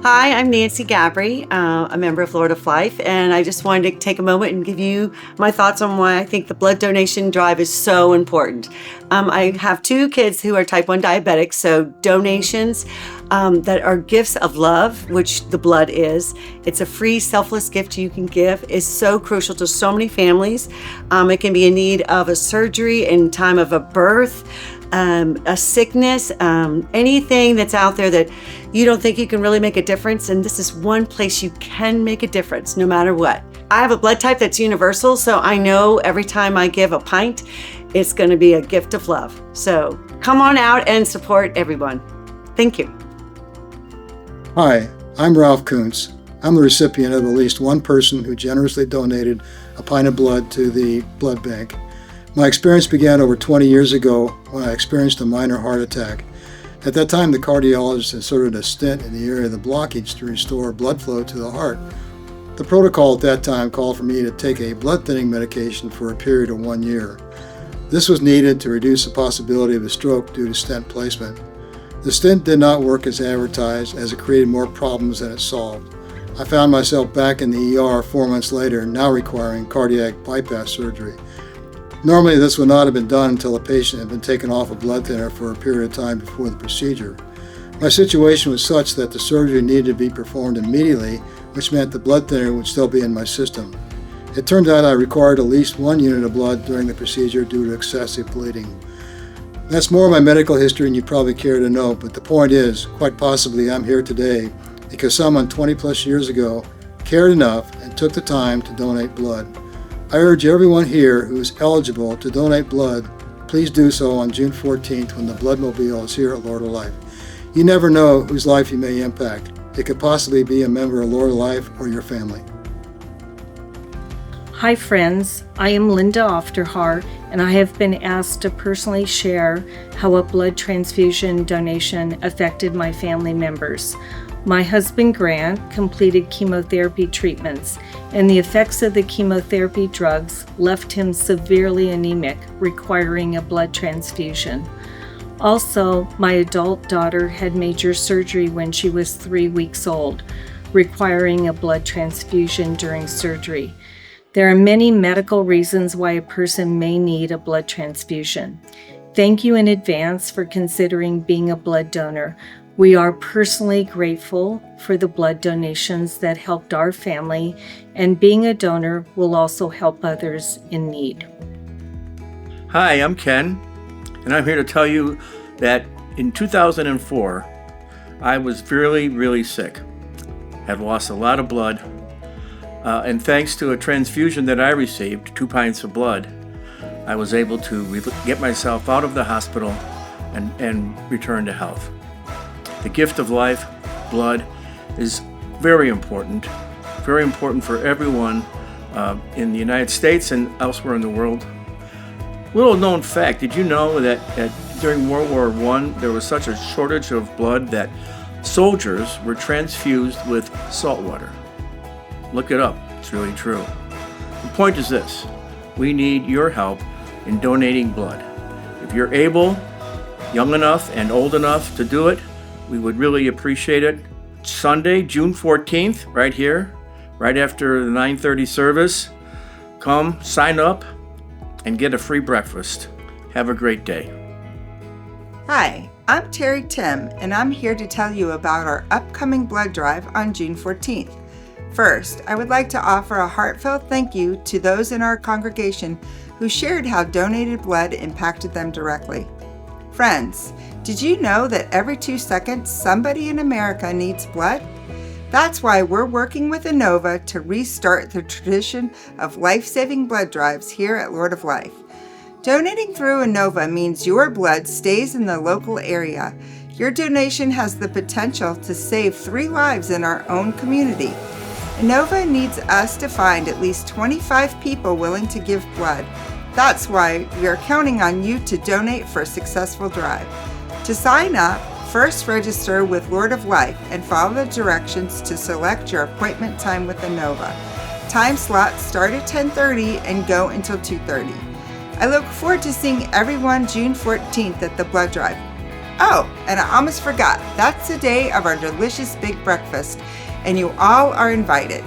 Hi, I'm Nancy Gabry, a member of Lord of Life, and I just wanted to take a moment and give you my thoughts on why I think the blood donation drive is so important. I have two kids who are type 1 diabetics, so donations that are gifts of love, which the blood is. It's a free, selfless gift you can give, is so crucial to so many families. It can be in need of a surgery in time of a birth, a sickness, anything that's out there that you don't think you can really make a difference, and this is one place you can make a difference no matter what. I have a blood type that's universal, so I know every time I give a pint, it's going to be a gift of love. So come on out and support everyone. Thank you. Hi, I'm Ralph Kuntz. I'm the recipient of at least one person who generously donated a pint of blood to the blood bank. My experience began over 20 years ago when I experienced a minor heart attack. At that time, the cardiologist inserted a stent in the area of the blockage to restore blood flow to the heart. The protocol at that time called for me to take a blood thinning medication for a period of 1 year. This was needed to reduce the possibility of a stroke due to stent placement. The stent did not work as advertised, as it created more problems than it solved. I found myself back in the ER 4 months later, now requiring cardiac bypass surgery. Normally, this would not have been done until a patient had been taken off a blood thinner for a period of time before the procedure. My situation was such that the surgery needed to be performed immediately, which meant the blood thinner would still be in my system. It turned out I required at least 1 unit of blood during the procedure due to excessive bleeding. That's more of my medical history than you probably care to know, but the point is, quite possibly I'm here today because someone 20 plus years ago cared enough and took the time to donate blood. I urge everyone here who is eligible to donate blood, please do so on June 14th when the Bloodmobile is here at Lord of Life. You never know whose life you may impact. It could possibly be a member of Lord of Life or your family. Hi friends, I am Linda Ofterhar, and I have been asked to personally share how a blood transfusion donation affected my family members. My husband Grant completed chemotherapy treatments, and the effects of the chemotherapy drugs left him severely anemic, requiring a blood transfusion. Also, my adult daughter had major surgery when she was 3 weeks old, requiring a blood transfusion during surgery. There are many medical reasons why a person may need a blood transfusion. Thank you in advance for considering being a blood donor. We are personally grateful for the blood donations that helped our family, and being a donor will also help others in need. Hi, I'm Ken, and I'm here to tell you that in 2004, I was really sick. Had lost a lot of blood, and thanks to a transfusion that I received, 2 pints of blood, I was able to get myself out of the hospital and return to health. The gift of life, blood, is very important for everyone in the United States and elsewhere in the world. Little known fact, did you know that during World War I, there was such a shortage of blood that soldiers were transfused with salt water? Look it up, it's really true. The point is this, we need your help in donating blood. If you're able, young enough and old enough to do it, we would really appreciate it. Sunday, June 14th, right here, right after the 9:30 service. Come, sign up, and get a free breakfast. Have a great day. Hi, I'm Terry Tim, and I'm here to tell you about our upcoming blood drive on June 14th. First, I would like to offer a heartfelt thank you to those in our congregation who shared how donated blood impacted them directly. Friends, did you know that every 2 seconds somebody in America needs blood? That's why we're working with Inova to restart the tradition of life-saving blood drives here at Lord of Life. Donating through Inova means your blood stays in the local area. Your donation has the potential to save 3 lives in our own community. Inova needs us to find at least 25 people willing to give blood. That's why we are counting on you to donate for a successful drive. To sign up, first register with Lord of Life and follow the directions to select your appointment time with Inova. Time slots start at 10:30 and go until 2:30. I look forward to seeing everyone June 14th at the blood drive. Oh, and I almost forgot, that's the day of our delicious big breakfast, and you all are invited.